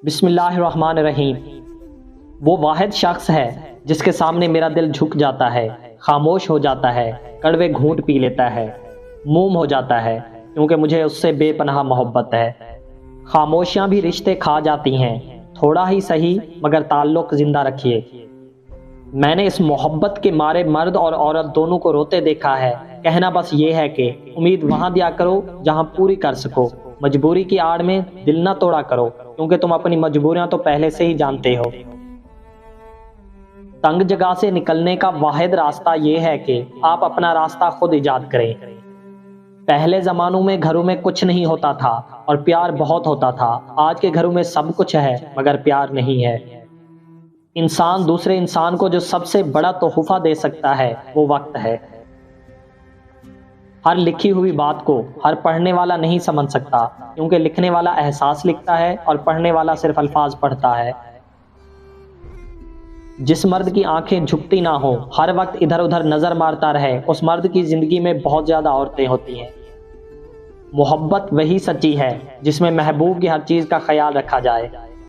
بسم اللہ الرحمن الرحیم۔ وہ واحد شخص ہے جس کے سامنے میرا دل جھک جاتا ہے، خاموش ہو جاتا ہے، کڑوے گھونٹ پی لیتا ہے، موم ہو جاتا ہے، کیونکہ مجھے اس سے بے پناہ محبت ہے۔ خاموشیاں بھی رشتے کھا جاتی ہیں، تھوڑا ہی صحیح مگر تعلق زندہ رکھیے۔ میں نے اس محبت کے مارے مرد اور عورت دونوں کو روتے دیکھا ہے۔ کہنا بس یہ ہے کہ امید وہاں دیا کرو جہاں پوری کر سکو، مجبوری کی آڑ میں دل نہ توڑا کرو، کیونکہ تم اپنی مجبوریاں تو پہلے سے ہی جانتے ہو۔ تنگ جگہ سے نکلنے کا واحد راستہ یہ ہے کہ آپ اپنا راستہ خود ایجاد کریں۔ پہلے زمانوں میں گھروں میں کچھ نہیں ہوتا تھا اور پیار بہت ہوتا تھا۔ آج کے گھروں میں سب کچھ ہے مگر پیار نہیں ہے۔ انسان دوسرے انسان کو جو سب سے بڑا تحفہ دے سکتا ہے وہ وقت ہے۔ ہر لکھی ہوئی بات کو ہر پڑھنے والا نہیں سمجھ سکتا، کیونکہ لکھنے والا احساس لکھتا ہے اور پڑھنے والا صرف الفاظ پڑھتا ہے۔ جس مرد کی آنکھیں جھکتی نہ ہوں، ہر وقت ادھر ادھر نظر مارتا رہے، اس مرد کی زندگی میں بہت زیادہ عورتیں ہوتی ہیں۔ محبت وہی سچی ہے جس میں محبوب کی ہر چیز کا خیال رکھا جائے۔